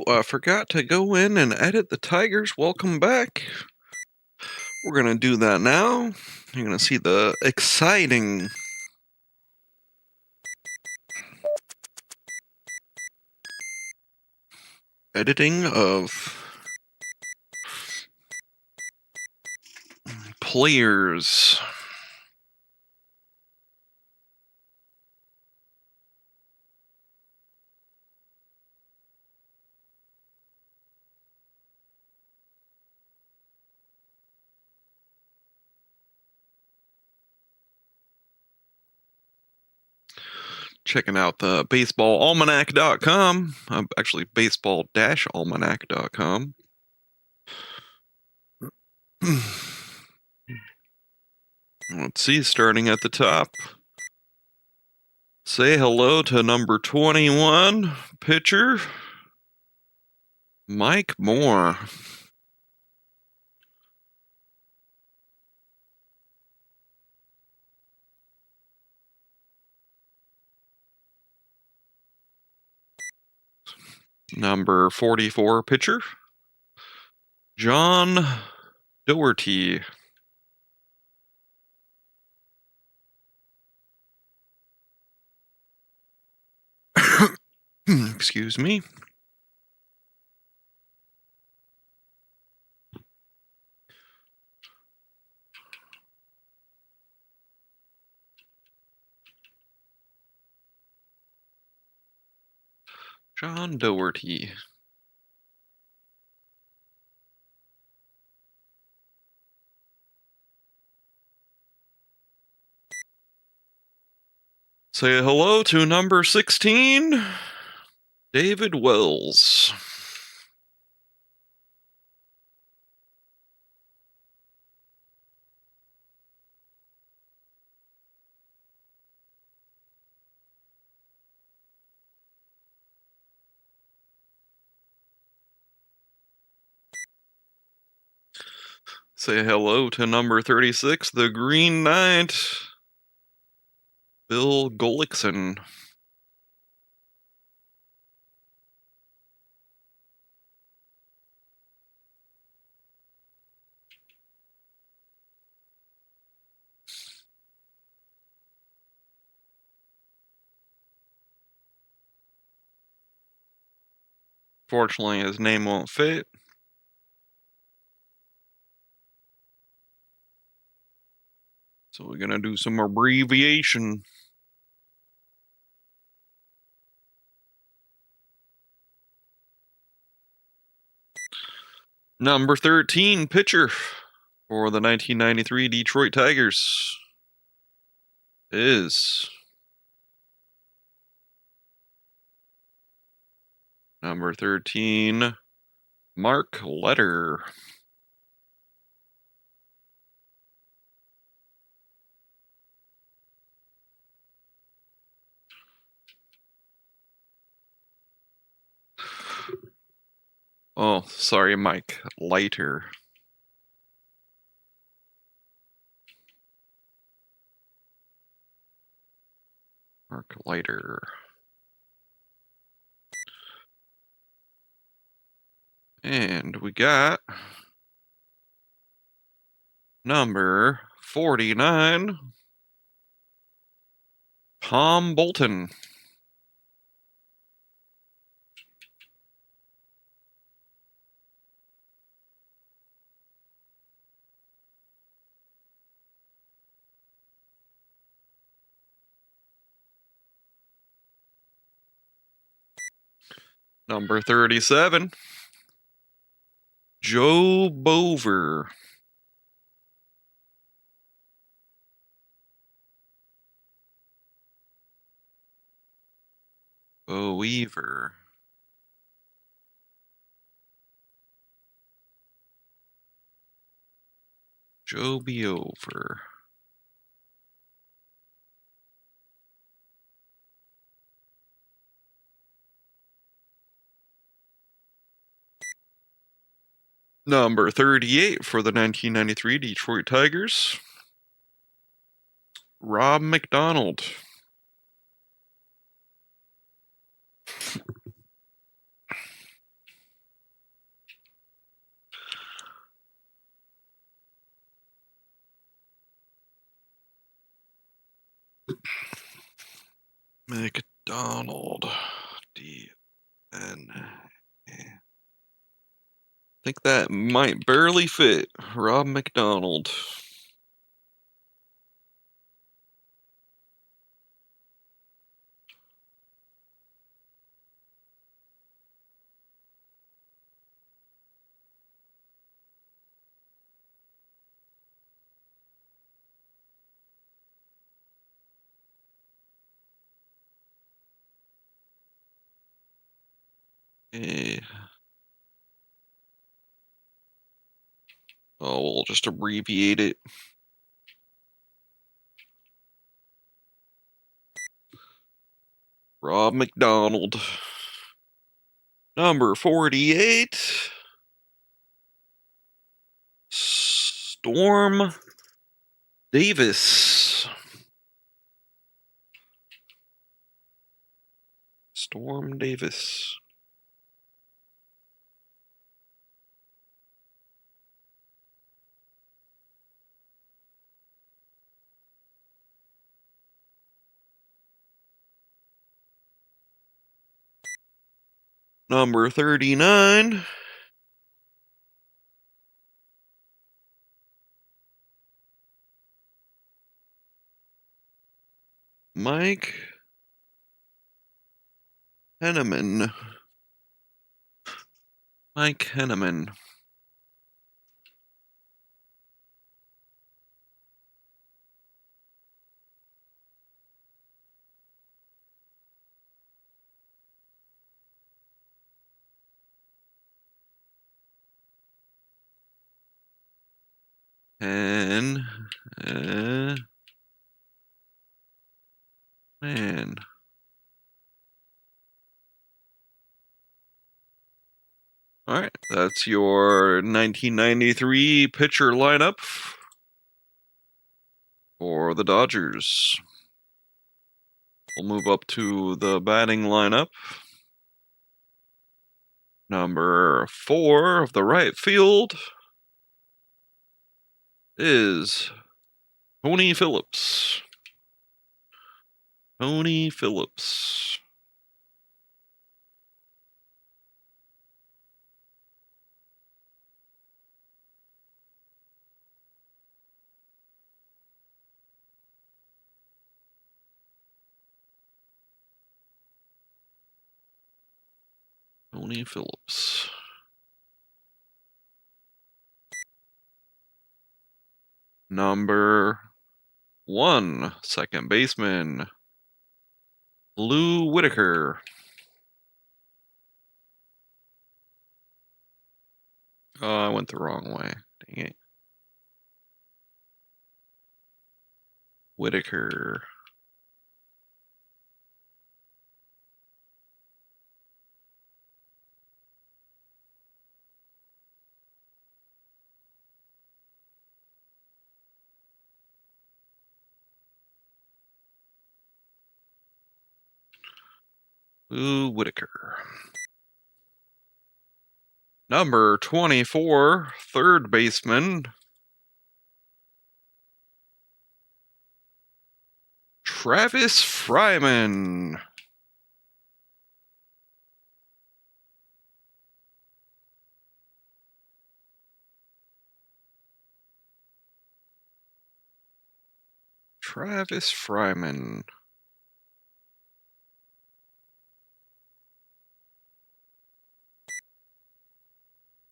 Oh, I forgot to go in and edit the Tigers. Welcome back. We're going to do that now. You're going to see the exciting editing of players. Checking out the baseballalmanac.com. Actually, baseball-almanac.com. Let's see, starting at the top. Say hello to number 21 pitcher, Mike Moore. Number 44 pitcher, John Doherty. Excuse me. John Doherty. Say hello to number 16, David Wells. Say hello to number 36, the Green Knight, Bill Gullickson. Fortunately, his name won't fit. So we're going to do some abbreviation. Number 13 pitcher for the 1993 Detroit Tigers is number 13, Mark Letter. Oh, sorry, Mike. Leiter. Mark Leiter. And we got number 49, Tom Bolton. Number 37, Joe Bover. Weaver. Joe Bover. Number 38 for the 1993 Detroit Tigers, Rob McDonald. McDonald. D-N. I think that might barely fit. Rob McDonald. Eh. Oh, we'll just abbreviate it. Rob McDonald. Number 48. Storm Davis. Storm Davis. Number 39. Mike Henneman. Mike Henneman. And man. All right, that's your 1993 pitcher lineup for the Dodgers. We'll move up to the batting lineup. Number 4 of the right field is Tony Phillips. Tony Phillips. Tony Phillips. Number 1, second baseman, Lou Whitaker. Oh, I went the wrong way. Dang it. Whitaker. Lou Whitaker. Number 24, third baseman, Travis Fryman. Travis Fryman.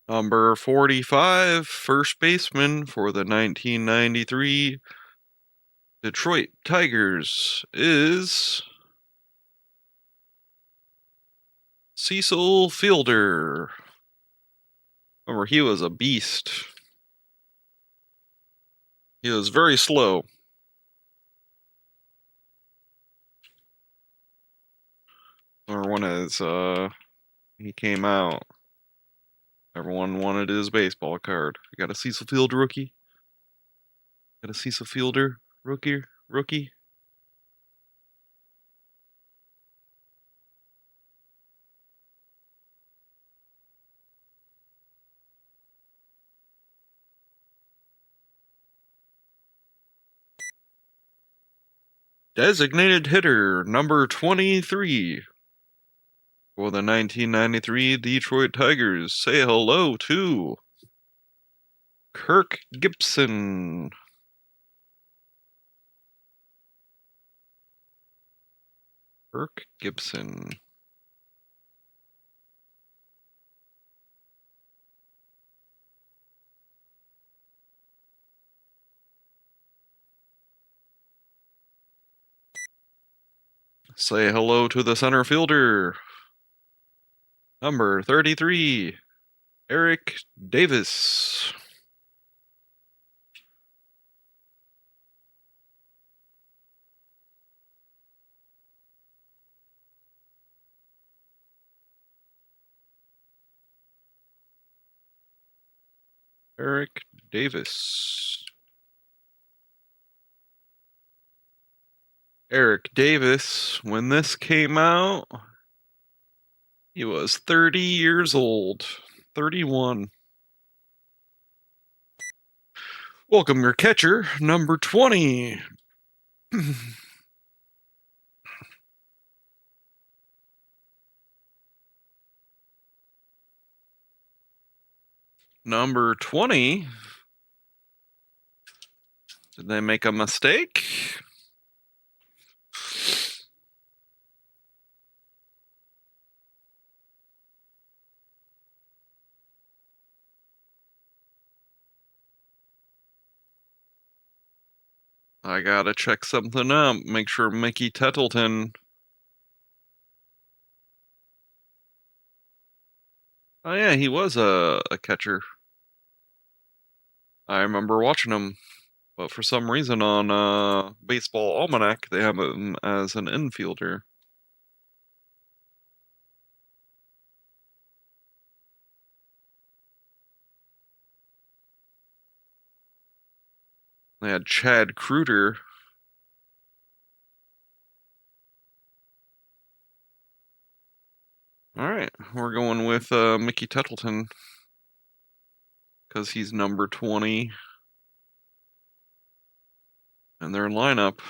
Number 45, first baseman for the 1993 Detroit Tigers is Cecil Fielder. Remember, he was a beast. He was very slow. Or when he came out, everyone wanted his baseball card. You got a Cecil Fielder rookie? Got a Cecil Fielder rookie? Designated hitter number 23 for the 1993 Detroit Tigers. Say hello to Kirk Gibson. Kirk Gibson. Say hello to the center fielder, number 33, Eric Davis. Eric Davis. Eric Davis, when this came out, he was 30 years old. 31. Welcome your catcher, number 20. Number 20. Did they make a mistake? I gotta check something out. Make sure Mickey Tettleton. Oh yeah, he was a catcher. I remember watching him, but for some reason on Baseball Almanac they have him as an infielder. They had Chad Kruder. All right, we're going with Mickey Tettleton because he's number 20 in their lineup.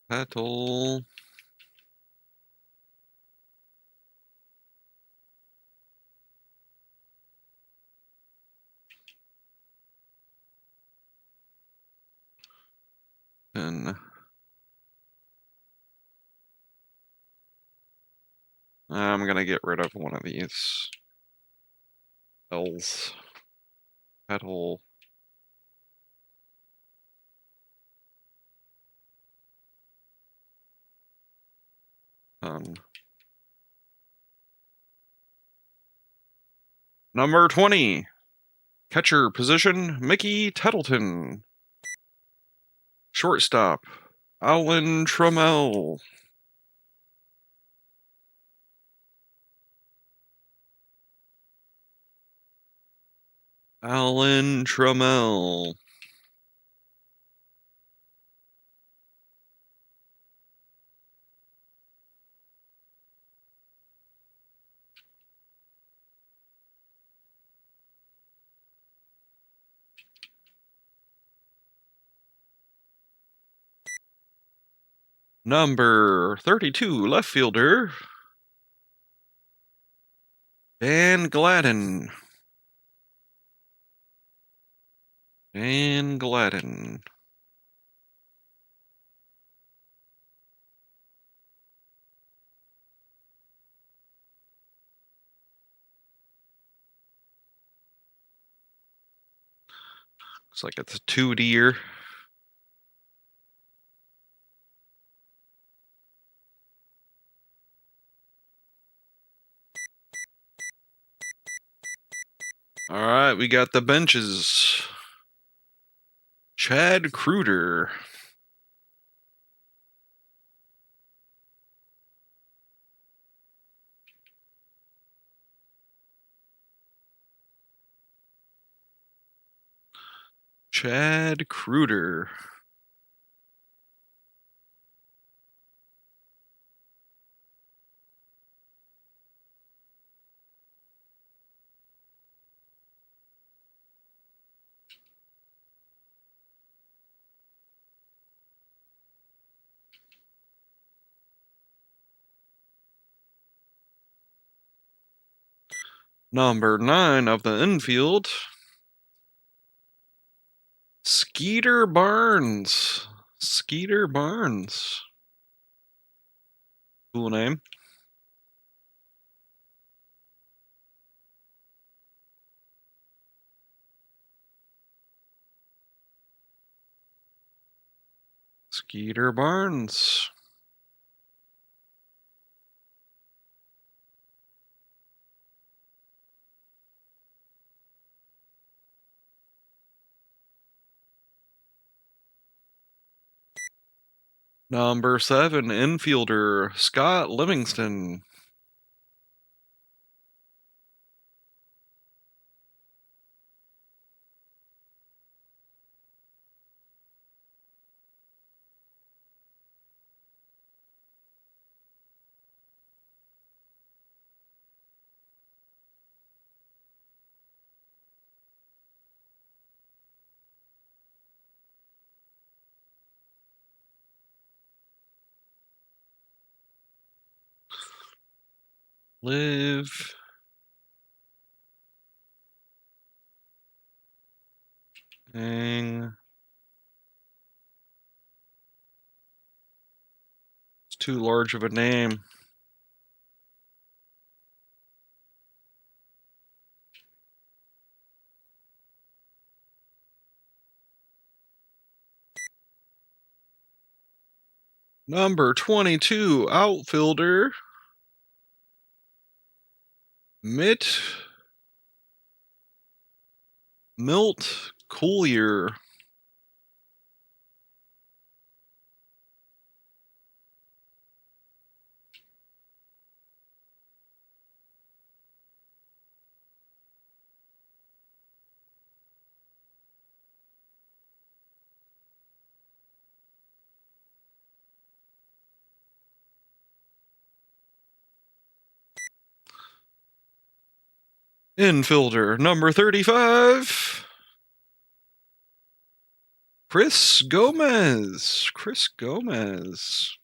Petal. And I'm gonna get rid of one of these L's. Petal. Number 20, catcher position, Mickey Tettleton. Shortstop, Alan Trammell. Alan Trammell. Number 32, left fielder, Dan Gladden. Dan Gladden. Looks like it's a 2-deer. All right, we got the benches. Chad Kruder. Chad Kruder. Number 9 of the infield, Skeeter Barnes. Skeeter Barnes. Cool name. Skeeter Barnes. Number 7, infielder, Scott Livingston. Live. It's too large of a name. Number 22, outfielder, Milt Collier. Infielder, number 35, Chris Gomez. Chris Gomez.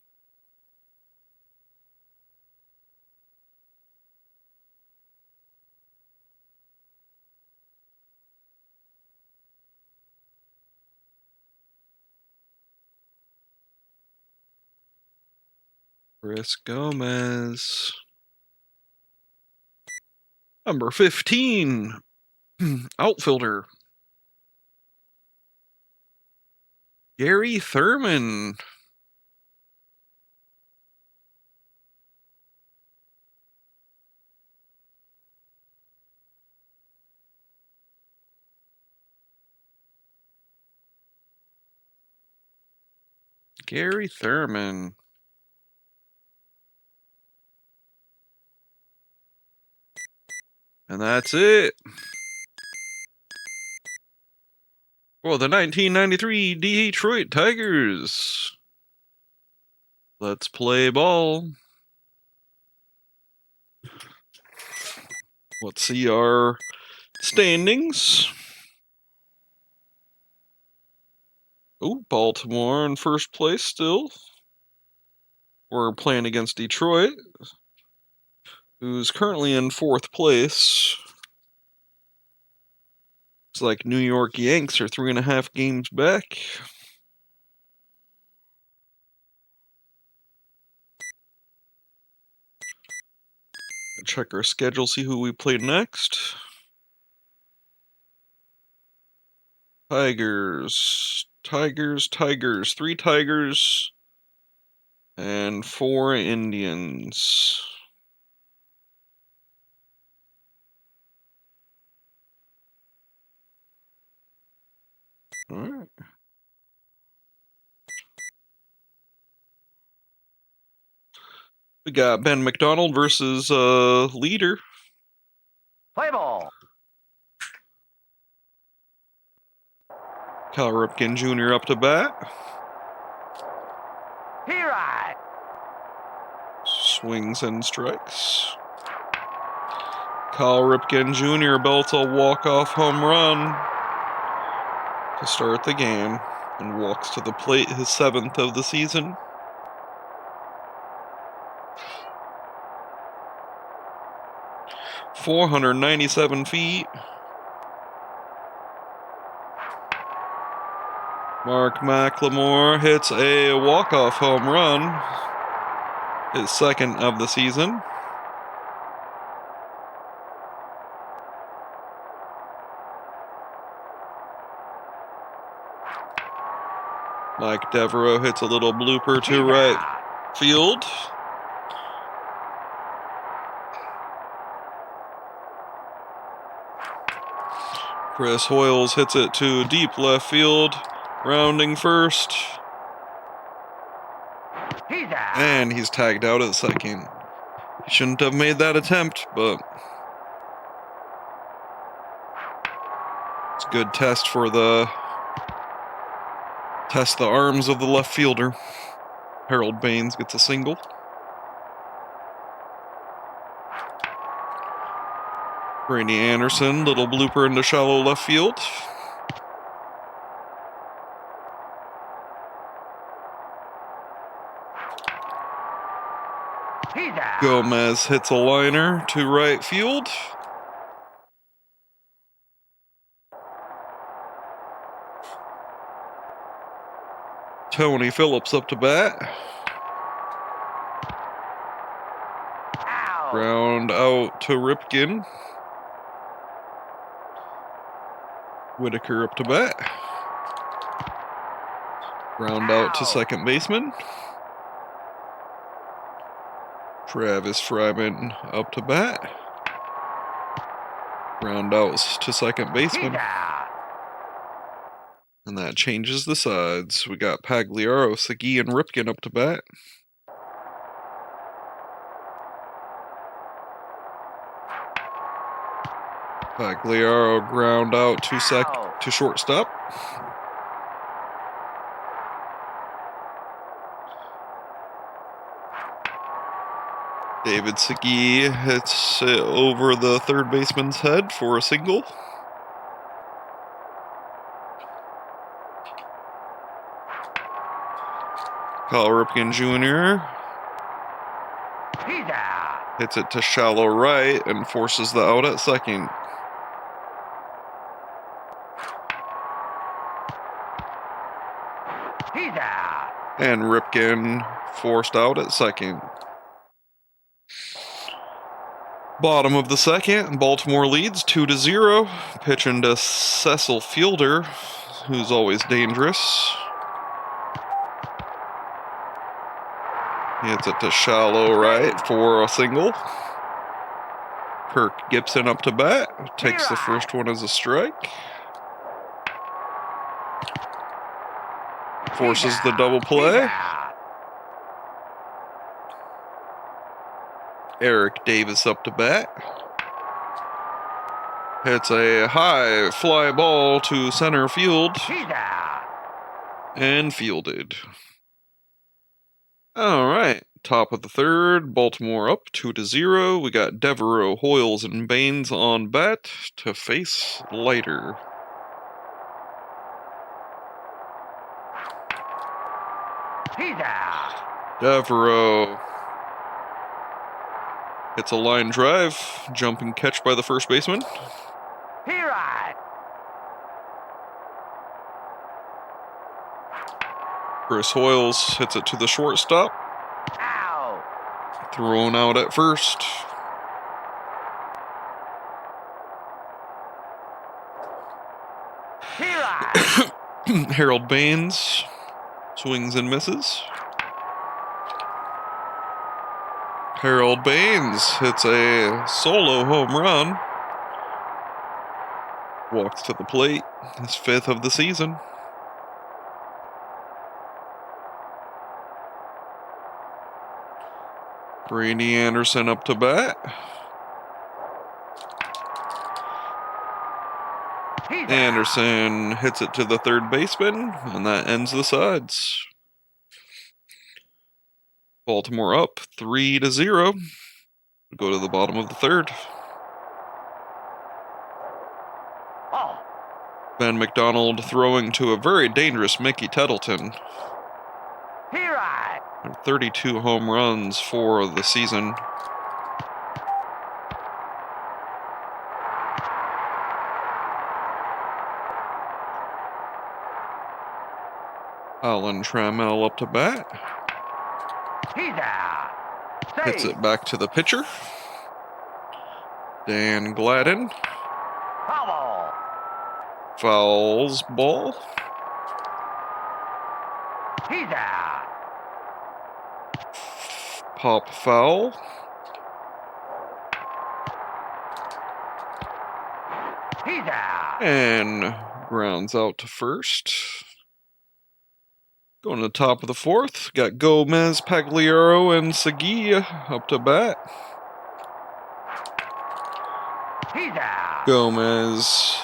Chris Gomez. Number 15, outfielder, Gary Thurman. Gary Thurman. And that's it for the 1993 Detroit Tigers. Let's play ball. Let's see our standings. Oh, Baltimore in first place still. We're playing against Detroit, who's currently in 4th place. Looks like New York Yanks are 3.5 games back. Check our schedule, see who we play next. Tigers. 3 Tigers and 4 Indians. All right. We got Ben McDonald versus Leader. Play ball. Cal Ripken Jr. up to bat. Here I. Swings and strikes. Cal Ripken Jr. belts a walk-off home run to start the game and walks to the plate, his 7th of the season. 497 feet. Mark McLemore hits a walk-off home run, his second of the season. Mike Devereaux hits a little blooper to right field. Chris Hoyles hits it to deep left field, rounding first. And he's tagged out at second. He shouldn't have made that attempt, but it's a good test for the arms of the left fielder. Harold Baines gets a single. Brady Anderson, little blooper into shallow left field. Gomez hits a liner to right field. Tony Phillips up to bat. Ground out to Ripken. Whitaker up to bat. Ground out to second baseman. Travis Fryman up to bat. Ground out to second baseman. And that changes the sides. We got Pagliaro, Segui, and Ripken up to bat. Pagliaro ground out to shortstop. David Segui hits it over the third baseman's head for a single. Kyle Ripken Jr. hits it to shallow right and forces the out at second. And Ripken forced out at second. Bottom of the second, Baltimore leads 2-0. Pitching to Cecil Fielder, who's always dangerous. He hits it to shallow right for a single. Kirk Gibson up to bat. Takes the first one as a strike. Forces the double play. Eric Davis up to bat. Hits a high fly ball to center field. And fielded. All right. Top of the third. Baltimore up 2-0. We got Devereaux, Hoyles, and Baines on bat to face Leiter. Devereaux hits a line drive, jumping catch by the first baseman. Chris Hoyles hits it to the shortstop. Thrown out at first. Harold Baines swings and misses. Harold Baines hits a solo home run. Walks to the plate. His fifth of the season. Brady Anderson up to bat. Anderson hits it to the third baseman, and that ends the sides. Baltimore up 3-0. Go to the bottom of the third. Ben McDonald throwing to a very dangerous Mickey Tettleton. 32 home runs for the season. Alan Trammell up to bat. He's out. Hits Save. it back to the pitcher. Dan Gladden. Foul ball. Fouls ball. He's out. Pop foul. He's out. And grounds out to first. Going to the top of the fourth. Got Gomez, Pagliaro, and Segui up to bat. He's out. Gomez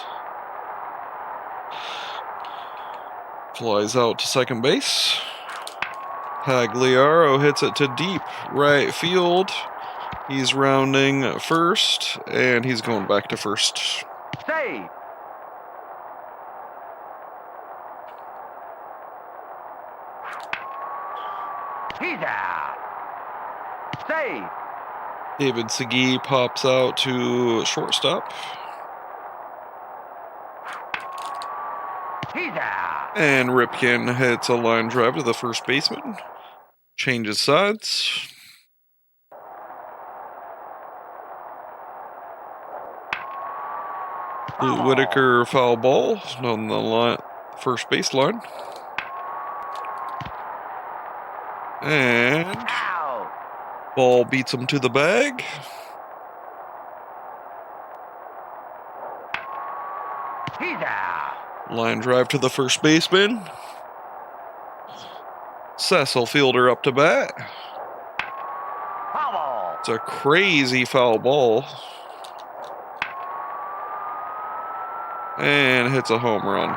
flies out to second base. Pagliaro hits it to deep right field. He's rounding first, and he's going back to first. Save. He's out. Save. David Segui pops out to shortstop. He's out. And Ripken hits a line drive to the first baseman. Changes sides. Foul ball. Whitaker foul ball on the first base line. And Out. ball beats him to the bag. He's out. Line drive to the first baseman. Cecil Fielder up to bat. Foul ball. It's a crazy foul ball. And hits a home run.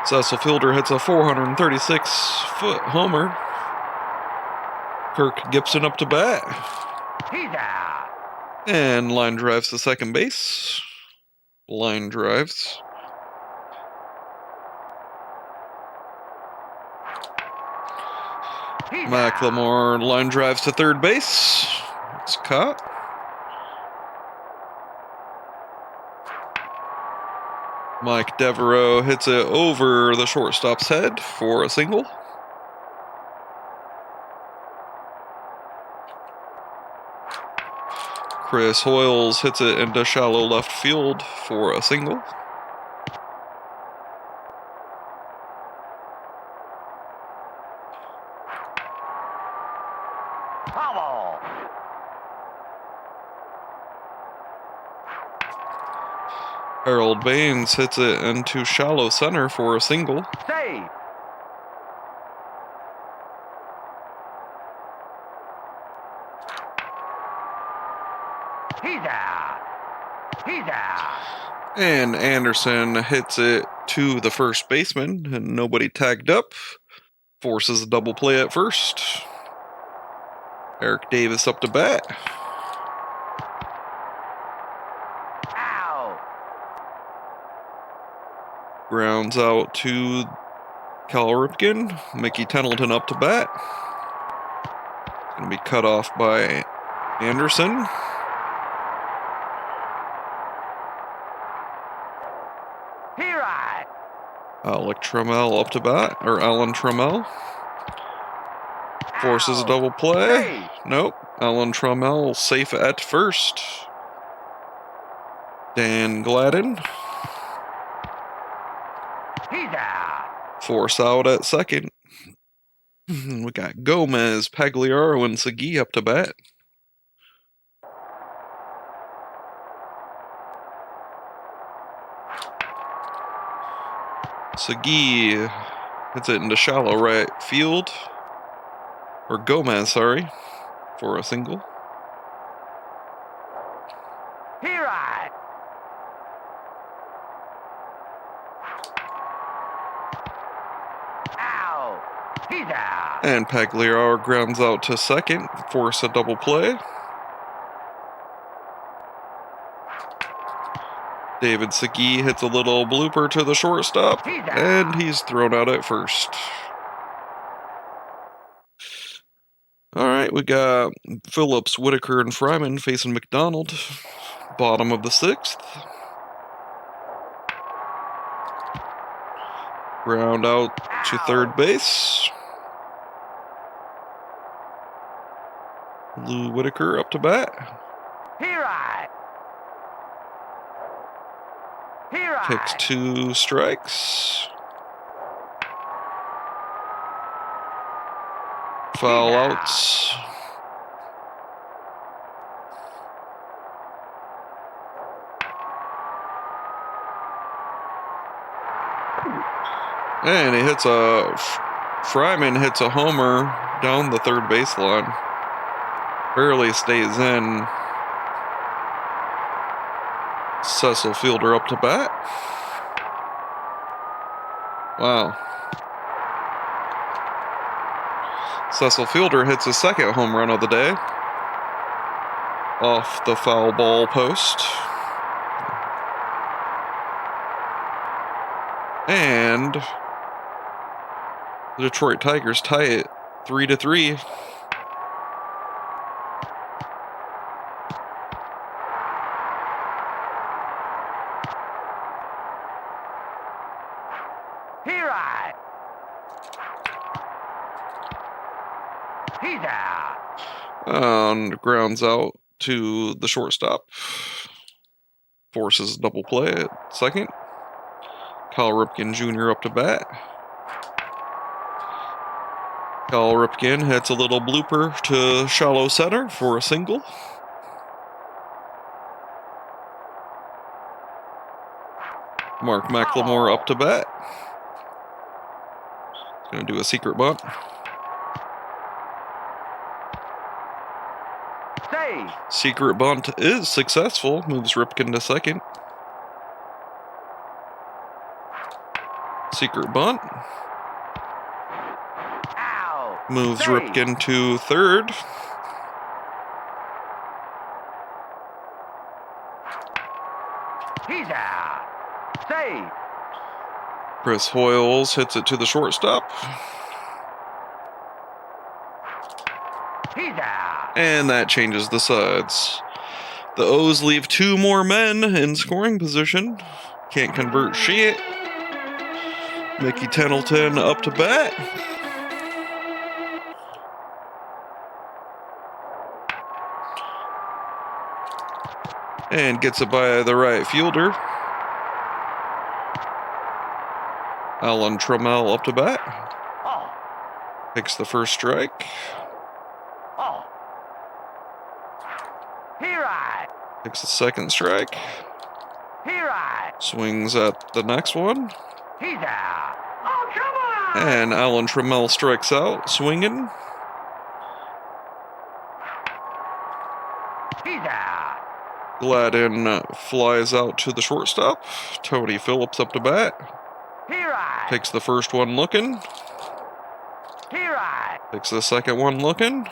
Cecil Fielder hits a 436-foot homer. Kirk Gibson up to bat. He's out. And line drives to second base. Line drives. He's McLemore line drives to third base. It's caught. Mike Devereaux hits it over the shortstop's head for a single. Chris Hoyles hits it into shallow left field for a single. Foul ball. Harold Baines hits it into shallow center for a single. Save. He's out. He's out. And Anderson hits it to the first baseman, and nobody tagged up. Forces a double play at first. Eric Davis up to bat. Out. Grounds out to Cal Ripken. Mickey Pendleton up to bat. Going to be cut off by Anderson. He right. Alec Trammell up to bat, or Alan Trammell. Forces a Out. double play. Save. Nope. Alan Trammell safe at first. Dan Gladden. He's out. Force out at second. We got Gomez, Pagliaro, and Segui up to bat. Segui hits it into shallow right field. Or Gomez, sorry, for a single. He right. Out. He's out. And Pagliaro grounds out to second, force a double play. David Segui hits a little blooper to the shortstop, He's out. and he's thrown out at first. All right, we got Phillips, Whitaker, and Fryman facing McDonald. Bottom of the 6th. Ground out to third base. Lou Whitaker up to bat. Here I. Here I. Takes 2 strikes. Foul outs. And he hits Fryman hits a homer down the third baseline. Barely stays in. Cecil Fielder up to bat. Wow. Cecil Fielder hits his second home run of the day. Off the foul ball post. And the Detroit Tigers tie it 3-3. Here I. He's out. And grounds out to the shortstop. Forces a double play at second. Kyle Ripken Jr. up to bat. Kyle Ripken hits a little blooper to shallow center for a single. Mark McLemore up to bat. Going to do a secret bunt. Save. Secret bunt is successful. Moves Ripken to second. Secret bunt. Ow. Moves Save. Ripken to third. He's out. Save. Chris Hoyles hits it to the shortstop. He's out. And that changes the sides. The O's leave 2 more men in scoring position. Can't convert shit. Mickey Tendleton up to bat. And gets it by the right fielder. Alan Trammell up to bat. Oh. Takes the first strike. Oh. Here I. Takes the second strike. Here I. Swings at the next one. He's out. Oh, come on. And Alan Trammell strikes out, swinging. He's out. Gladden flies out to the shortstop. Tony Phillips up to bat. Here I. Takes the first one looking. Here I. Takes the second one looking.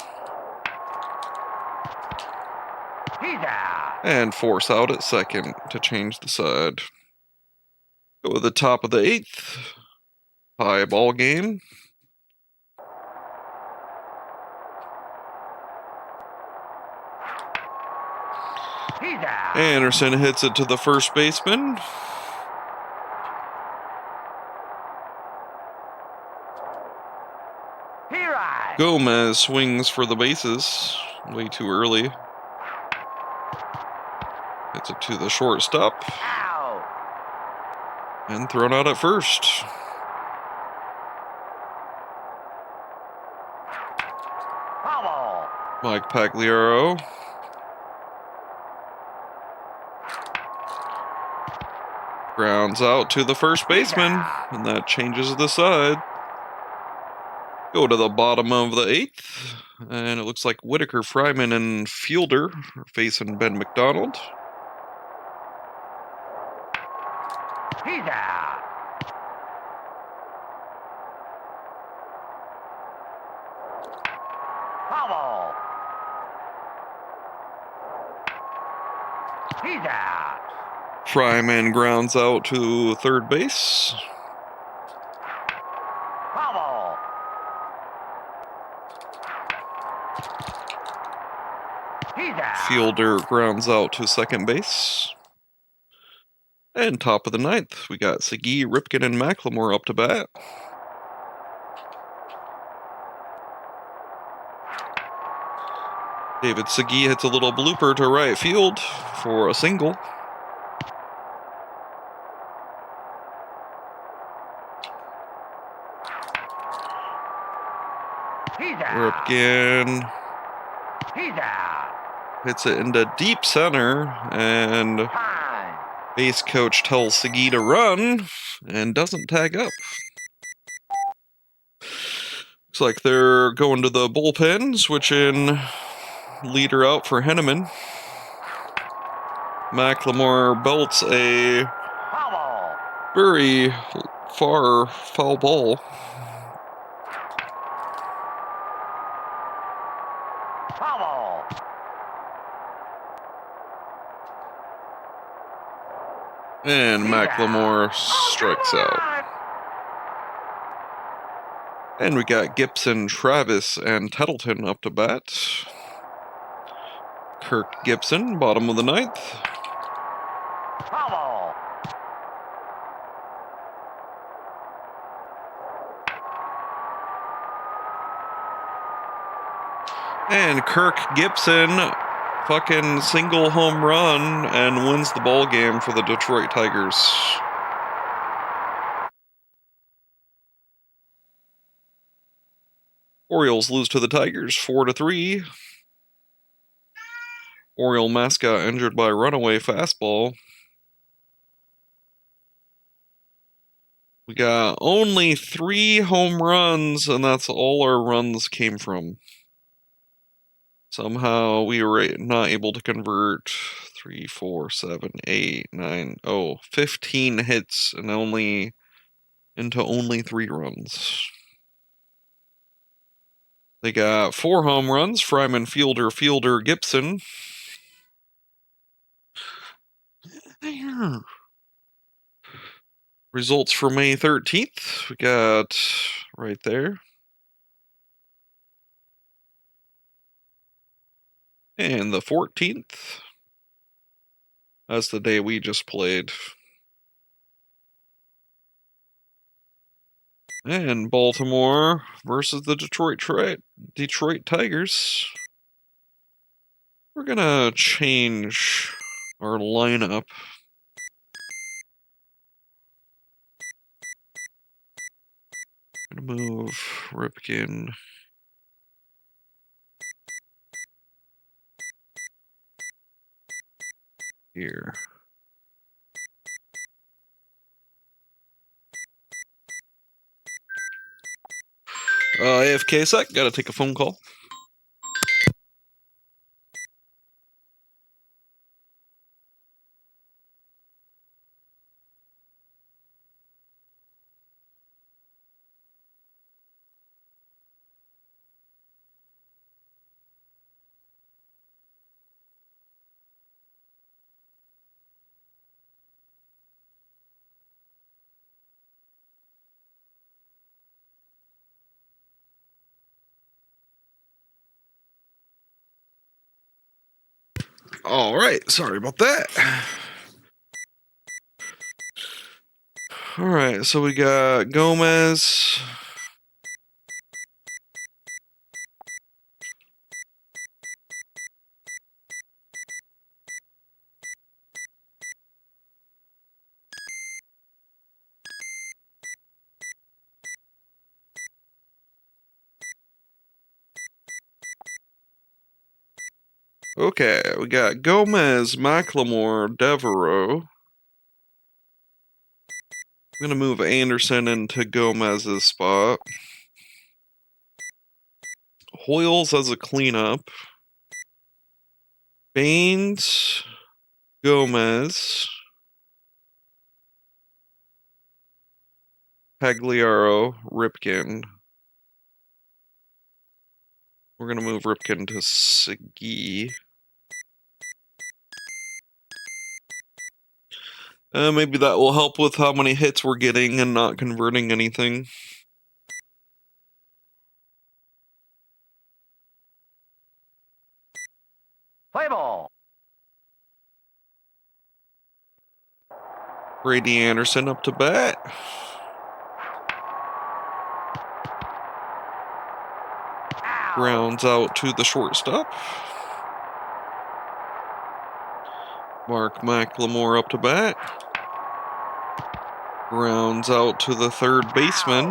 He's out. And force out at second to change the side. Go to the top of the 8th. Tie ball game. He's out. Anderson hits it to the first baseman. Here I. Gomez swings for the bases. Way too early. Hits it to the shortstop. Ow. And thrown out at first. Bubble. Mike Pagliaro. Grounds out to the first baseman. And that changes the side. Go to the bottom of the 8th. And it looks like Whitaker, Fryman, and Fielder are facing Ben McDonald. He's out. Bubble. He's out. Fryman grounds out to third base. Bubble. He's out. fielder grounds out to second base. And top of the ninth, we got Segui, Ripken, and McLemore up to bat. David Segui hits a little blooper to right field for a single. He's out. Ripken He's out. hits it into deep center, and Time. base coach tells Segui to run and doesn't tag up. Looks like they're going to the bullpen, switching leader out for Henneman. McLemore belts a Foul ball. very far foul ball. Foul ball. And McLemore strikes out. And we got Gibson, Travis, and Tettleton up to bat. Kirk Gibson, bottom of the ninth. Foul ball. And Kirk Gibson fucking single home run and wins the ball game for the Detroit Tigers. Orioles lose to the Tigers 4-3. Oriole mascot injured by runaway fastball. We got only 3 home runs, and that's all our runs came from. Somehow we were not able to convert 3, 4, 7, 8, 9, 15 hits and into only 3 runs. They got 4 home runs, Fryman, Fielder, Gibson. Results for May 13th, we got right there. And the 14th, that's the day we just played. And Baltimore versus the Detroit Tigers. We're gonna change our lineup. Gonna move Ripken here. AFK sec, gotta take a phone call. All right, sorry about that. All right, so we got Gomez. Okay, we got Gomez, McLemore, Devereaux. I'm gonna move Anderson into Gomez's spot. Hoyles as a cleanup. Baines, Gomez, Pagliaro, Ripken. We're gonna move Ripken to Segui. Maybe that will help with how many hits we're getting and not converting anything. Play ball. Brady Anderson up to bat. Out. Grounds out to the shortstop. Mark McLemore up to bat. Grounds out to the third baseman.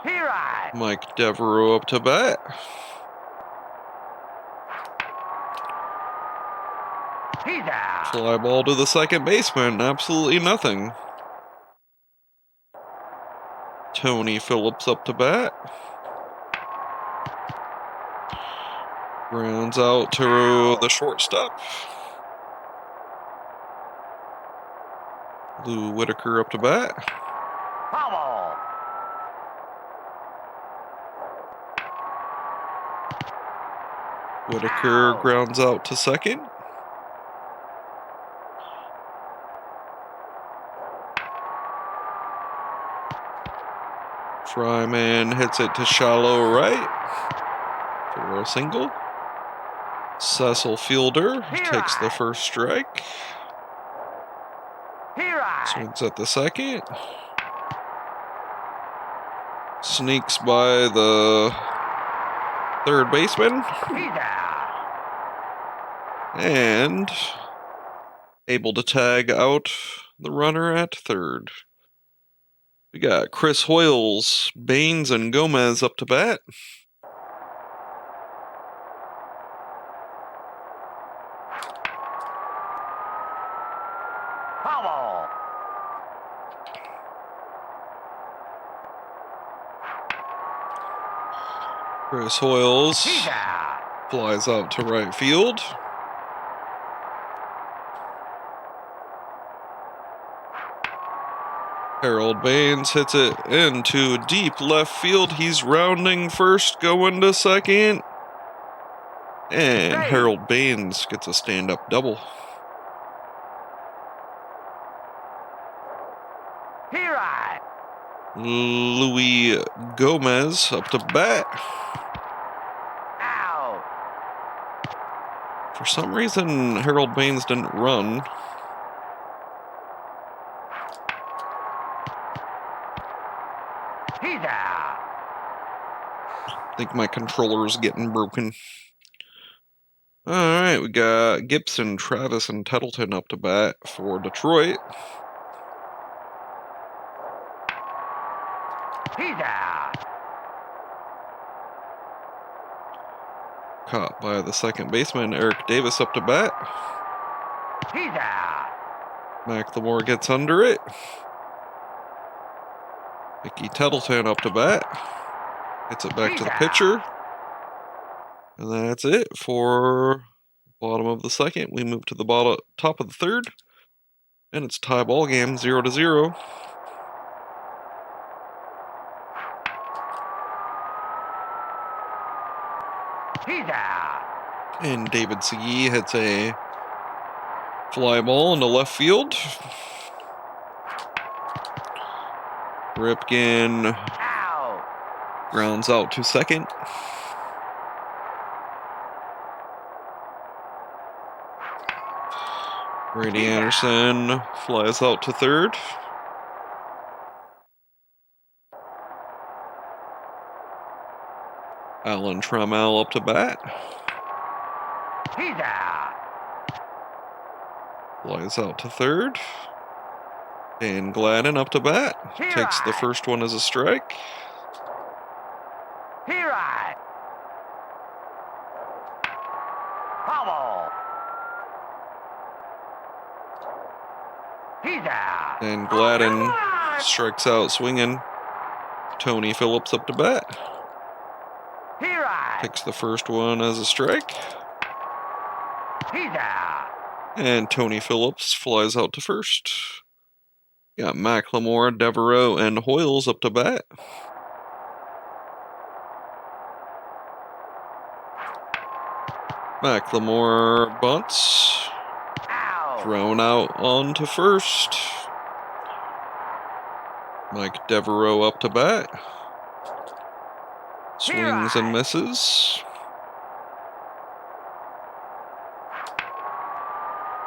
He right. Mike Devereaux up to bat. He's out. Fly ball to the second baseman. Absolutely nothing. Tony Phillips up to bat. Grounds out to the shortstop. Lou Whitaker up to bat. Foul ball. Whitaker grounds out to second. Fryman hits it to shallow right for a single. Cecil Fielder takes the first strike. He right. Swings at the second. Sneaks by the third baseman. He's out. And able to tag out the runner at third. We got Chris Hoyles, Baines, and Gomez up to bat. Foul ball. Chris Hoyles He's out. flies out to right field. Harold Baines hits it into deep left field. He's rounding first, going to second. And Harold Baines gets a stand-up double. He right. Louis Gomez up to bat. Out. For some reason, Harold Baines didn't run. He's out. I think my controller's getting broken. Alright, we got Gibson, Travis, and Tettleton up to bat for Detroit. He's out. Caught by the second baseman, Eric Davis up to bat. He's out. McLemore gets under it. Mickey Tettleton up to bat. Hits it back to the pitcher. And that's it for bottom of the second. We move to the top of the third. And it's tie ball game, 0-0. He's out. And David Segui hits a fly ball into left field. Ripken Out. grounds out to second. Brady Anderson flies out to third. Alan Trammell up to bat. He's out. Flies out to third. Dan Gladden up to bat. Takes the first one as a strike. He right. Foul ball. He's out. And Gladden strikes out swinging. Tony Phillips up to bat. He right. Takes the first one as a strike. He's out. And Tony Phillips flies out to first. Got McLemore, Devereaux, and Hoyles up to bat. McLemore bunts. Out. Thrown out on to first. Mike Devereaux up to bat. Swings and misses.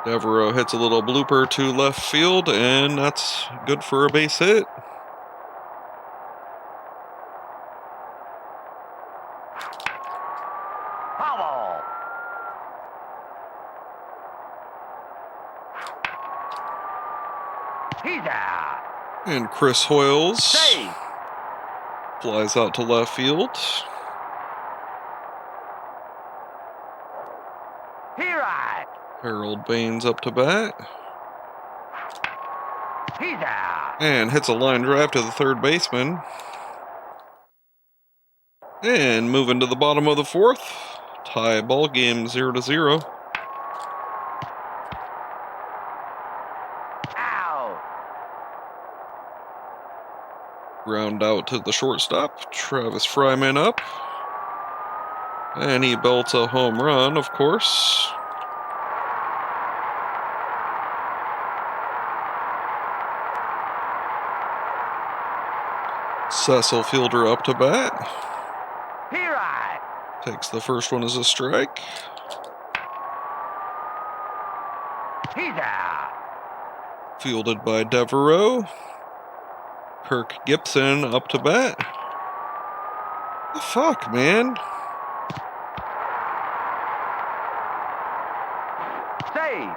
Devereaux hits a little blooper to left field, and that's good for a base hit. Foul. He's out. And Chris Hoyles Save. flies out to left field. He right. Harold Baines up to bat. He's out. And hits a line drive to the third baseman. And moving to the bottom of the fourth. Tie ball game 0-0. Out. Ground out to the shortstop. Travis Fryman up. And he belts a home run, of course. Cecil Fielder up to bat. He right. Takes the first one as a strike. He's out. Fielded by Devereaux. Kirk Gibson up to bat. The fuck, man? Save.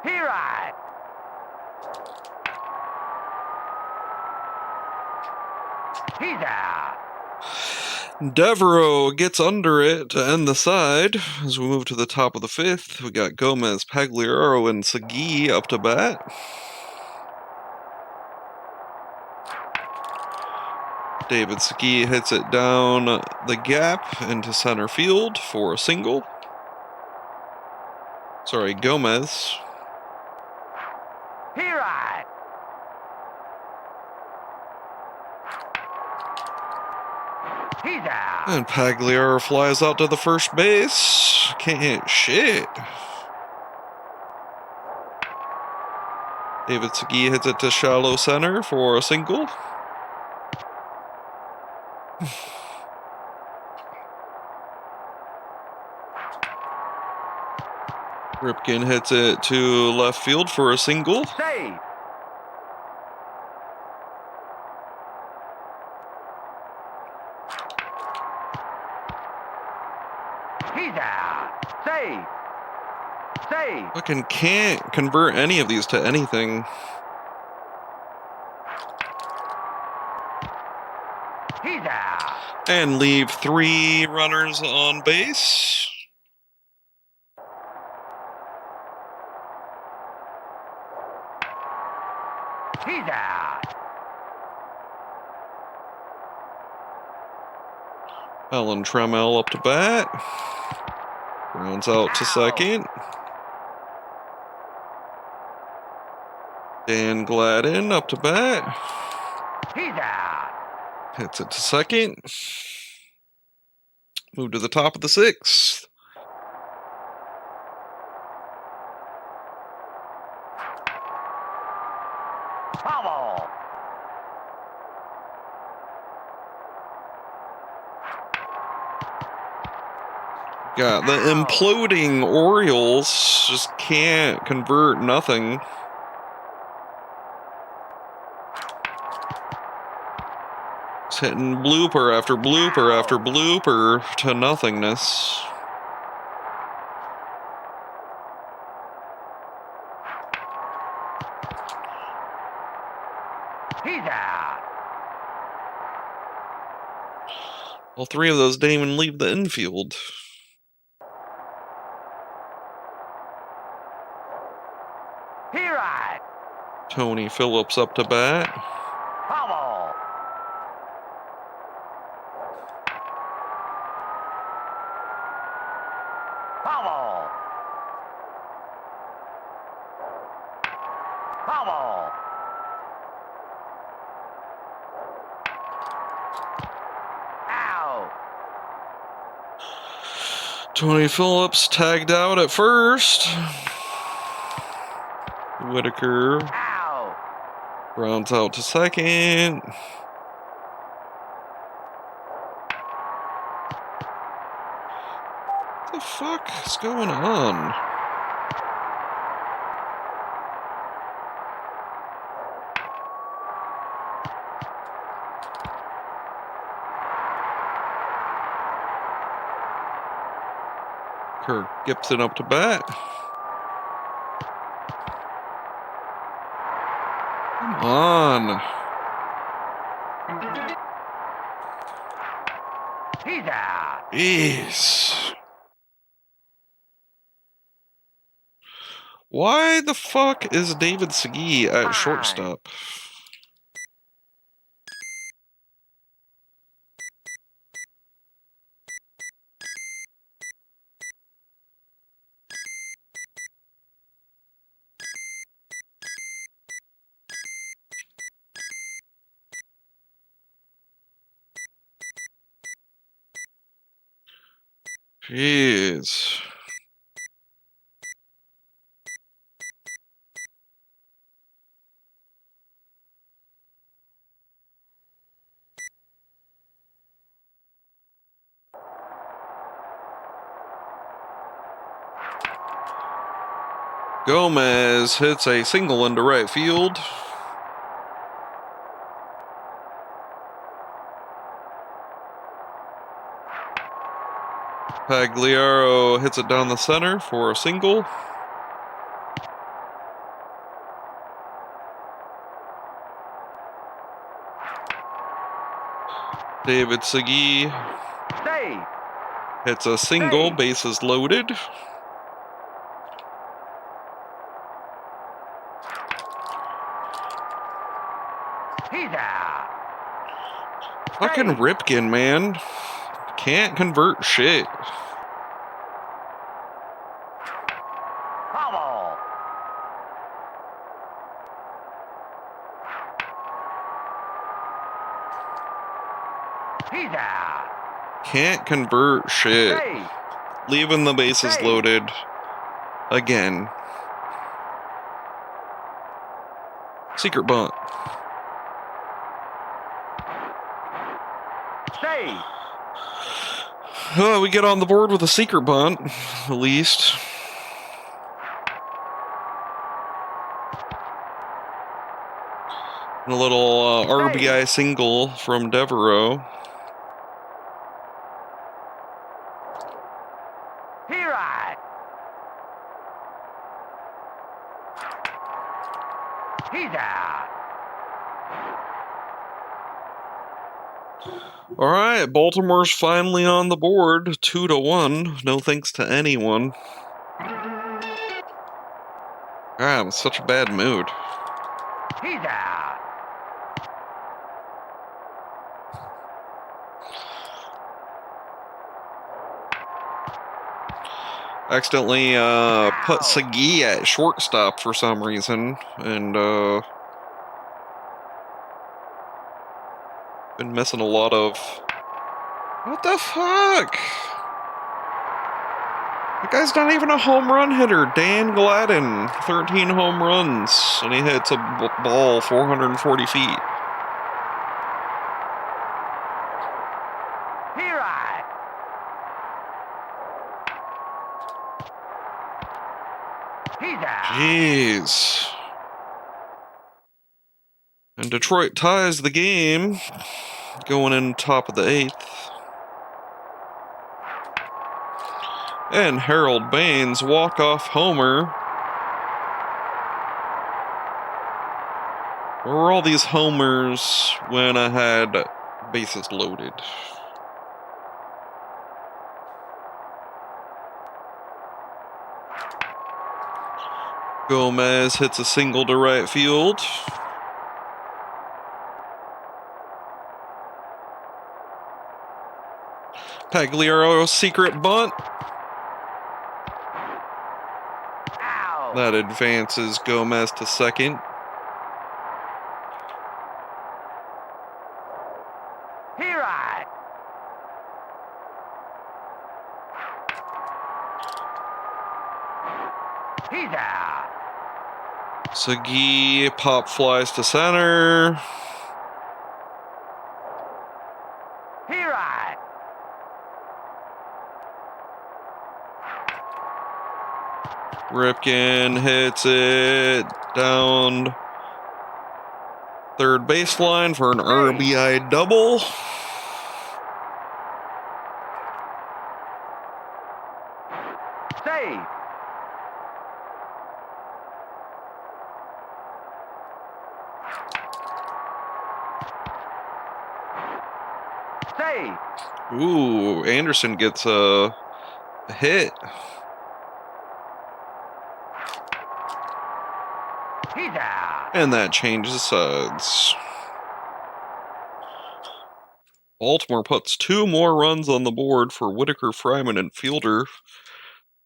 He right. He's out. Devereaux gets under it to end the side. As we move to the top of the fifth, we got Gomez, Pagliaro, and Segui up to bat. David Segui hits it down the gap into center field for a single. Sorry, Gomez. He right. He's out. And Pagliaro flies out to the first base. Can't hit shit. David Segui hits it to shallow center for a single. Ripken hits it to left field for a single. Save. He's out. Save. Save. Fucking can't convert any of these to anything. He's out. And leave 3 runners on base. He's out. Alan Trammell up to bat. Rounds out to second. Dan Gladden up to bat. He's out. Hits it to second. Move to the top of the sixth. Foul. Got the imploding Orioles. Just can't convert nothing. It's hitting blooper after blooper after blooper to nothingness. He's out. All 3 of those didn't even leave the infield. He right. Tony Phillips up to bat. Foul. Foul. Foul. Out. Tony Phillips tagged out at first. Whitaker Out. rounds out to second. What the fuck is going on? Kirk Gibson up to bat. Come on. He's out. Jeez. Why the fuck is David Segui at shortstop? Jeez. Gomez hits a single into right field. Pagliaro hits it down the center for a single. David Segui Stay. hits a single, Hey. bases loaded. He's out. Fucking Hey. Ripken, man. Can't convert shit. Foul ball. He's out. Can't convert shit. Stay. Leaving the bases Hey. loaded. Again. Secret bunt. Stay. We get on the board with a secret bunt, at least. And a little RBI single from Devereaux. Here right. He's out. All right, Baltimore's finally on the board, 2-1. No thanks to anyone. God, I'm in such a bad mood. He's out. Accidentally put Segui at shortstop for some reason, and been missing a lot of... What the fuck? That guy's not even a home run hitter. Dan Gladden, 13 home runs, and he hits a ball 440 feet. Here right. He's out. Jeez. And Detroit ties the game, going in top of the 8th. And Harold Baines walk-off homer. Where were all these homers when I had bases loaded? Gomez hits a single to right field. Pagliaro secret bunt. Ow. That advances Gomez to second. Here right. He's out. Sagi pop flies to center. He right. Ripken hits it down third baseline for an RBI double. Save. Save. Ooh, Anderson gets a hit. He's out. And that changes sides. Baltimore puts 2 more runs on the board for Whitaker, Fryman, and Fielder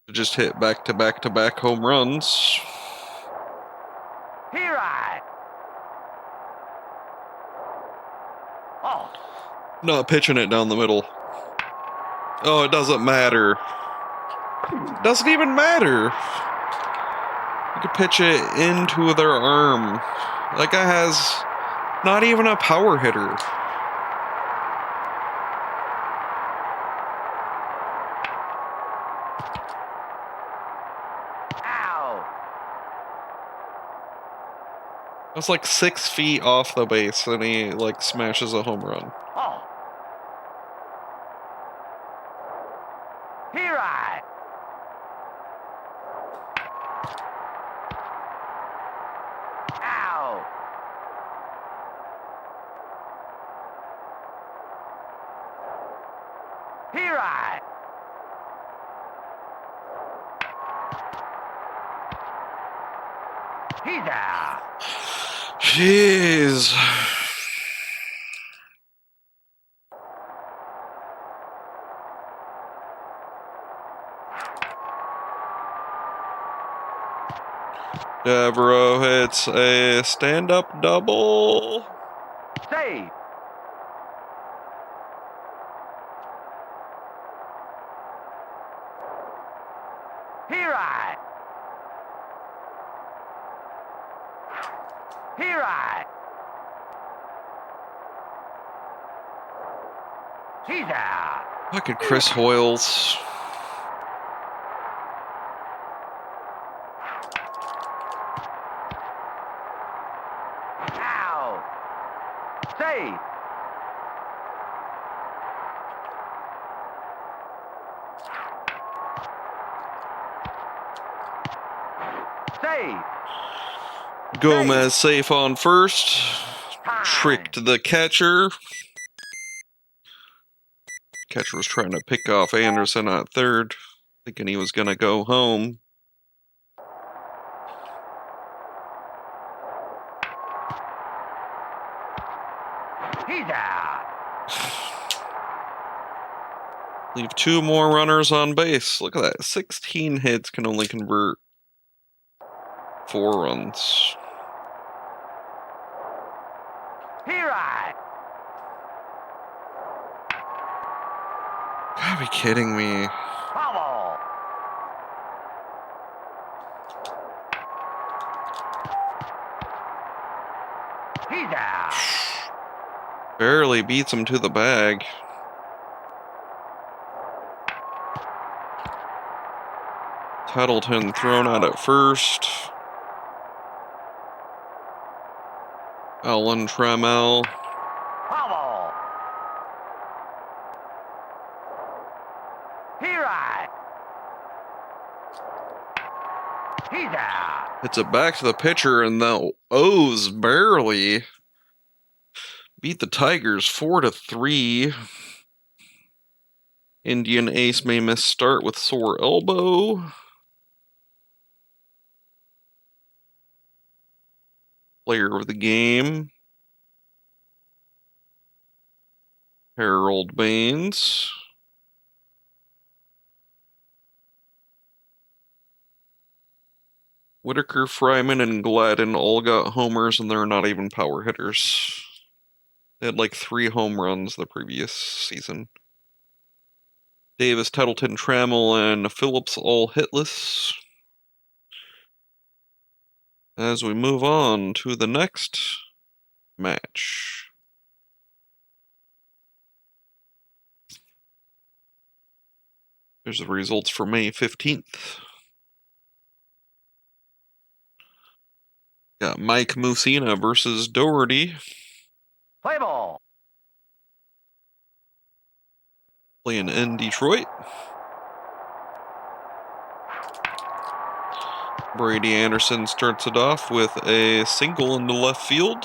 to just hit back-to-back-to-back home runs. He right. Oh. Not pitching it down the middle. Oh, it doesn't matter. Doesn't even matter. You could pitch it into their arm. That guy has not even a power hitter. Ow. That's like 6 feet off the base, and he like smashes a home run. Oh. He right. Ow. He right. He's out. Jeez. Devereaux hits a stand-up double. Save. He right. He right. He's out. Fucking Chris Hoyles. Ow. Save. Save. Gomez safe on first. Tricked the catcher. Catcher was trying to pick off Anderson at third, thinking he was going to go home. He's out. Leave 2 more runners on base. Look at that. 16 hits can only convert 4 runs. He right. Gotta be kidding me. Bubble. He's out. Barely beats him to the bag. Tettleton thrown out at first. Alan Trammell. Bubble. He right. He's out. Hits it back to the pitcher, and the O's barely beat the Tigers 4-3. Indian ace may miss start with sore elbow. Player of the game, Harold Baines. Whitaker, Fryman, and Gladden all got homers, and they're not even power hitters. They had like 3 home runs the previous season. Davis, Tettleton, Trammell, and Phillips all hitless. as we move on to the next match. Here's the results for May 15th. Got Mike Musina versus Doherty. Play ball. Playing in Detroit. Brady Anderson starts it off with a single into left field.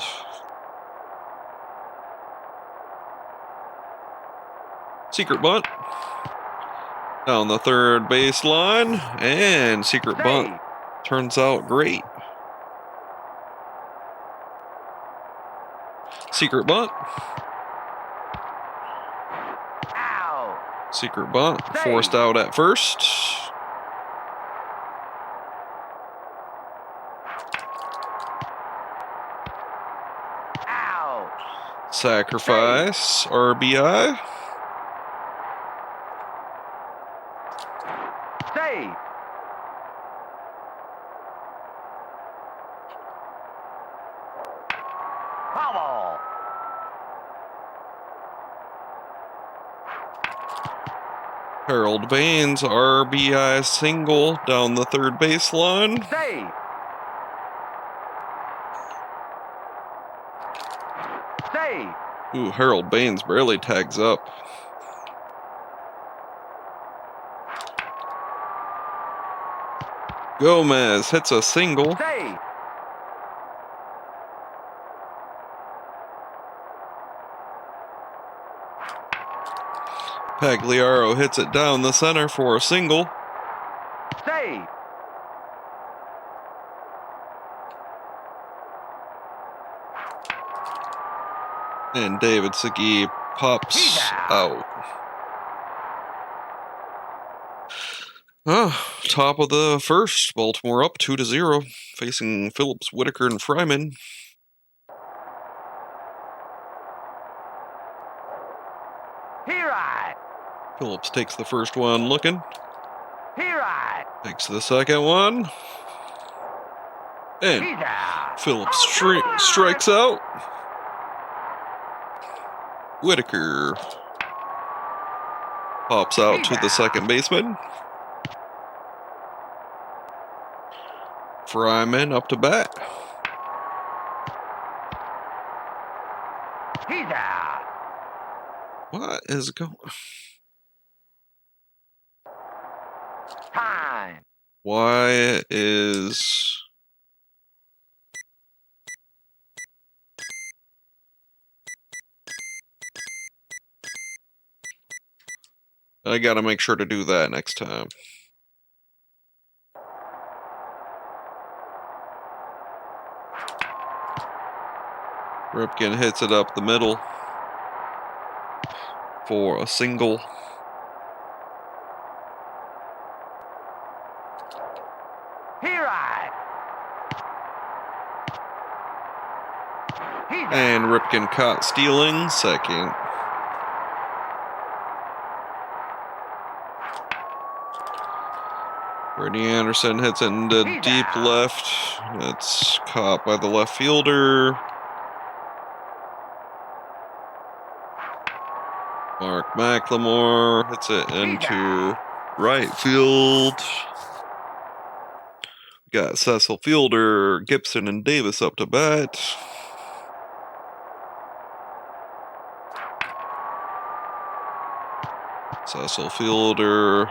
Secret bunt. Down the third baseline. And secret bunt. Turns out great. Secret bunt. Out. Secret bunt. Forced out at first. Out. Sacrifice. RBI. Save. Foul. Harold Baines, RBI single down the third baseline. Save. Save. Ooh, Harold Baines barely tags up. Gomez hits a single. Save. Pagliaro hits it down the center for a single. Save. And David Segui pops out. Top of the first, Baltimore up 2-0, facing Phillips, Whitaker, and Fryman. Right. Phillips takes the first one looking. Right. Takes the second one. And Phillips strikes out. Whitaker pops out to the second baseman. Fryman up to bat. He's out. What is going? Time. Why is? I gotta make sure to do that next time. Ripken hits it up the middle for a single. Right. And Ripken caught stealing second. Brady Anderson hits it into deep left. It's caught by the left fielder. Mark McLemore hits it into right field. Got Cecil Fielder, Gibson, and Davis up to bat. Cecil Fielder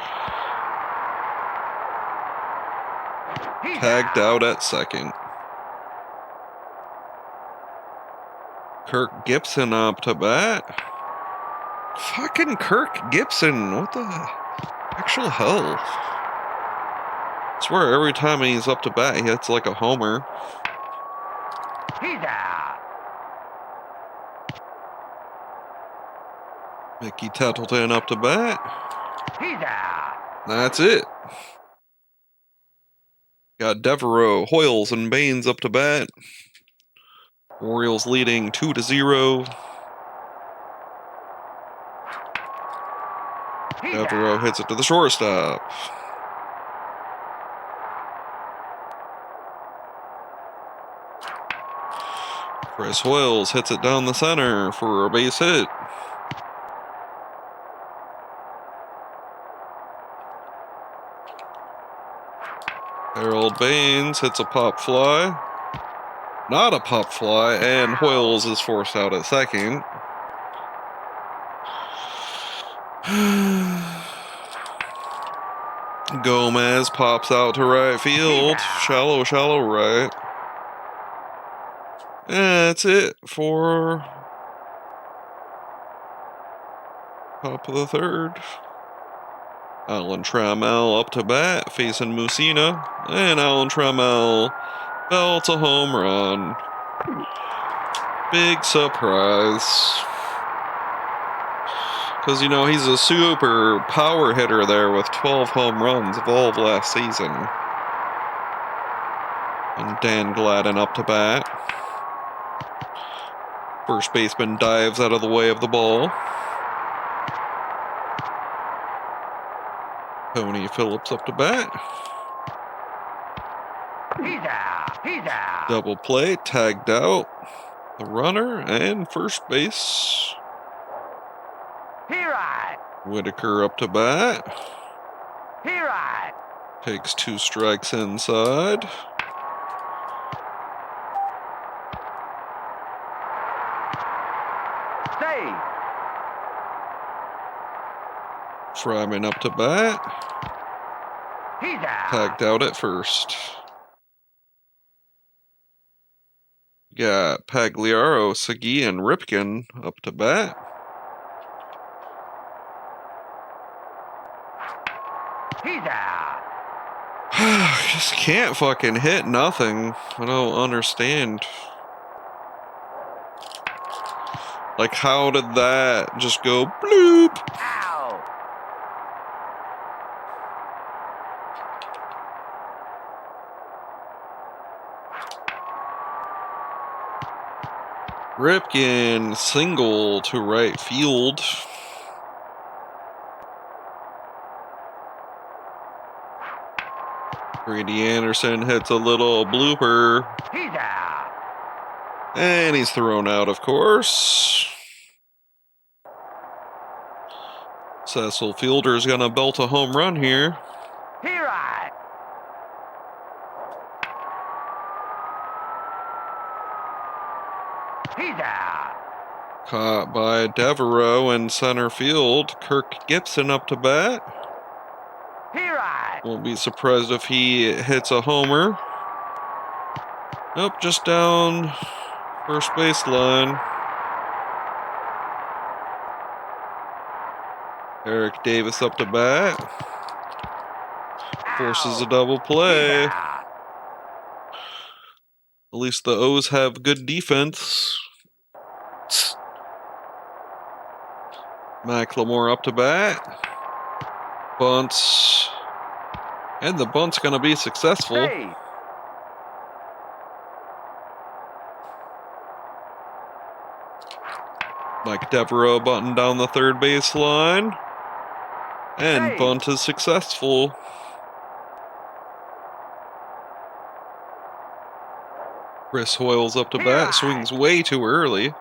tagged out at second. Kirk Gibson up to bat. Fucking Kirk Gibson, what the actual hell? I swear every time he's up to bat, he hits like a homer. He's out. Mickey Tettleton up to bat. He's out. That's it. Got Devereaux, Hoyles, and Baines up to bat. Orioles leading 2-0. Devereaux hits it to the shortstop. Chris Hoyles hits it down the center for a base hit. Harold Baines hits a pop fly. Not a pop fly, and Hoyles is forced out at second. Gomez pops out to right field. Shallow right. And that's it for top of the third. Alan Trammell up to bat, facing Musina. And Alan Trammell belts a home run. Big surprise. Because, you know, he's a super power hitter there with 12 home runs of all of last season. And Dan Gladden up to bat. First baseman dives out of the way of the ball. Tony Phillips up to bat. He's out. He's out. Double play, tagged out. The runner and first base. Here I. Whitaker up to bat. Here I. Takes 2 strikes inside. Save. Fryman up to bat. He's out. Tagged out at first. Got Pagliaro, Segui, and Ripken up to bat. He's out. Just can't fucking hit nothing. I don't understand. Like, how did that just go bloop? Ow. Ripken single to right field. Brady Anderson hits a little blooper. He's out. And he's thrown out, of course. Cecil Fielder's gonna belt a home run here. Here I. He's out. Caught by Devereaux in center field. Kirk Gibson up to bat. Here I. Won't be surprised if he hits a homer. Nope, just down first baseline. Eric Davis up to bat. Forces a double play. He's out. At least the O's have good defense. McLemore up to bat. Bunts. And the bunt's going to be successful. Save. Mike Devereaux bunting down the third baseline. And Hey. bunt is successful. Chris Hoyles up to bat. Swings way too early.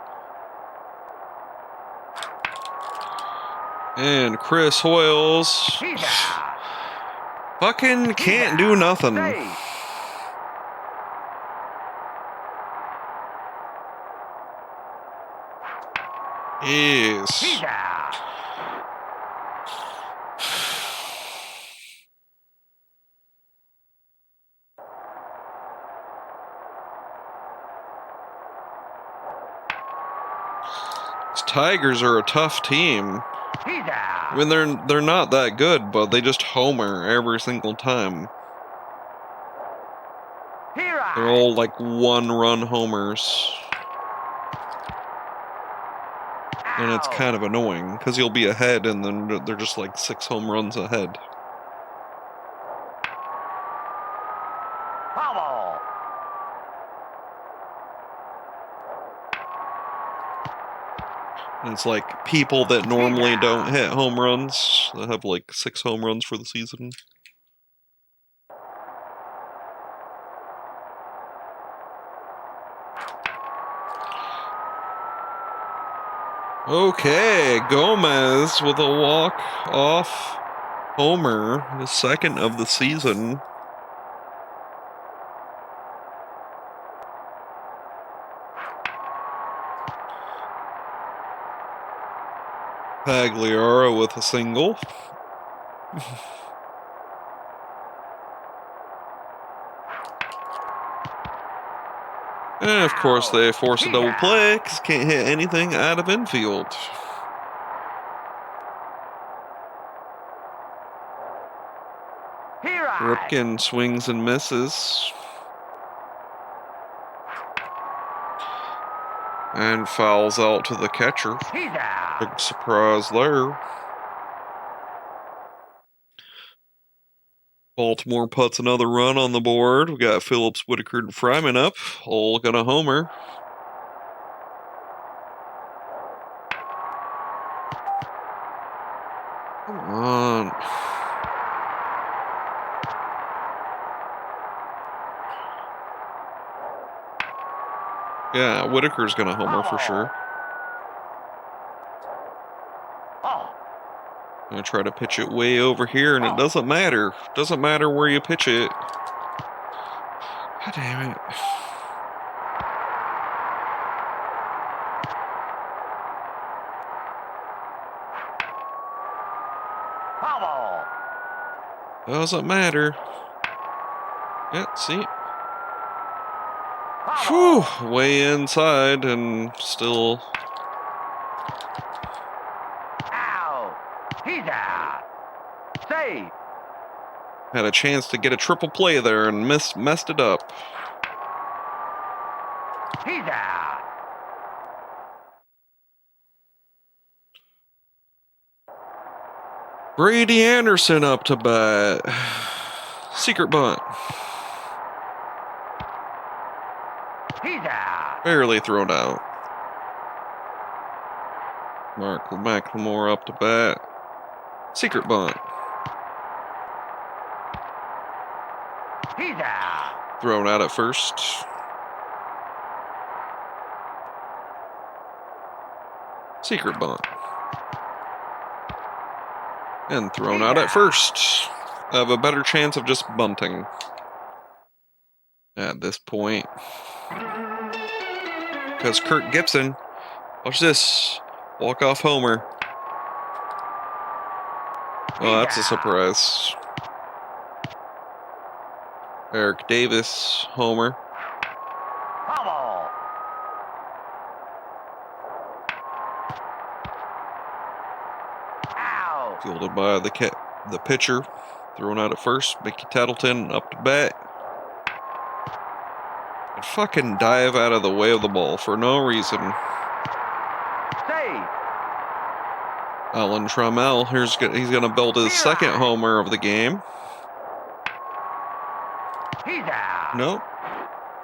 And Chris Hoyles He's out. fucking can't do nothing. Save. Yes. He's out. These Tigers are a tough team. He's out. I mean, they're not that good, but they just homer every single time. Here I. They're all like 1-run homers. And it's Ow. kind of annoying, because you'll be ahead and then they're just like 6 home runs ahead. Foul. And it's like people that normally don't hit home runs, that have like 6 home runs for the season. Okay, Gomez with a walk-off homer, the second of the season. Pagliaro with a single. And of course they force a double play because can't hit anything out of infield. Ripken swings and misses. And fouls out to the catcher. Big surprise there. Baltimore puts another run on the board. We got Phillips, Whitaker, and Fryman up. All gonna homer. Come on. Yeah, Whitaker's gonna homer for sure. I'm gonna try to pitch it way over here, and it doesn't matter. Doesn't matter where you pitch it. God damn it. Doesn't matter. Yeah, see? Whew, way inside and still. Ow! He's out. Save. Had a chance to get a triple play there and messed it up. He's out. Brady Anderson up to bat. Secret bunt. He's out. Barely thrown out. Mark McLemore up to bat. Secret bunt. He's out. Thrown out at first. Secret bunt. And thrown out at first. I have a better chance of just bunting at this point. Because Kirk Gibson, watch this, walk-off homer. Oh, that's a surprise. Eric Davis, homer. Fielded by the pitcher. Thrown out at first. Mickey Tattleton up to bat. And fucking dive out of the way of the ball for no reason. Save. Alan Trammell, he's going to build his second homer of the game. He's out. Nope.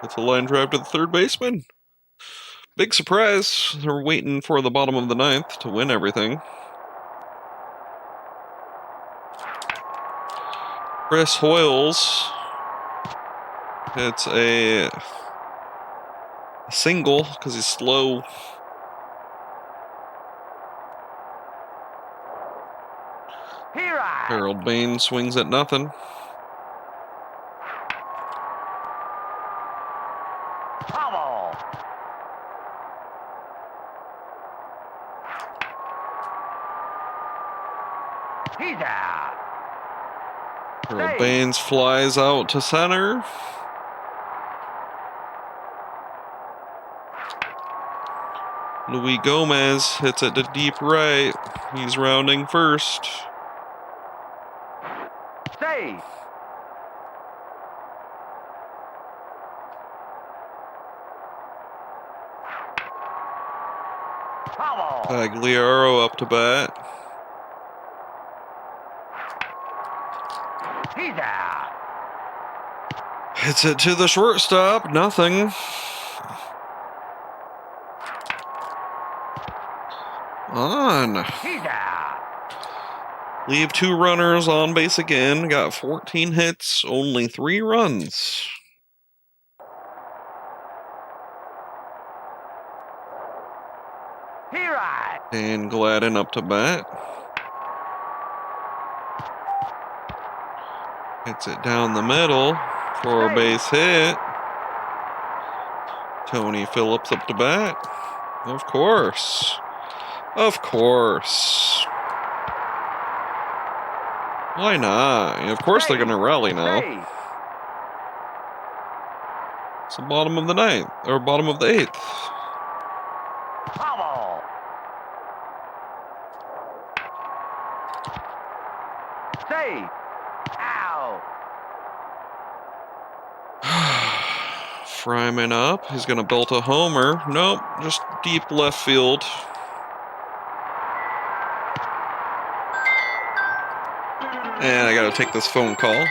It's a line drive to the third baseman. Big surprise. They're waiting for the bottom of the ninth to win everything. Chris Hoyles hits a single because he's slow. Harold Bain swings at nothing. He's out. Harold Baines flies out to center. Luis Gomez hits it to deep right. He's rounding first. Save. Pagliaro up to bat. He's out. Hits it to the shortstop. Nothing. On. He's out. Leave two runners on base again. Got 14 hits, only 3 runs. P-Ride. And Gladden up to bat. Hits it down the middle for a base hit. Tony Phillips up to bat. Of course. Of course. Why not? Of course they're going to rally now. Save. It's the bottom of the ninth, or bottom of the eighth. Hobble. Save. Out. Fryman up. He's going to belt a homer. Nope, just deep left field. And I got to take this phone call.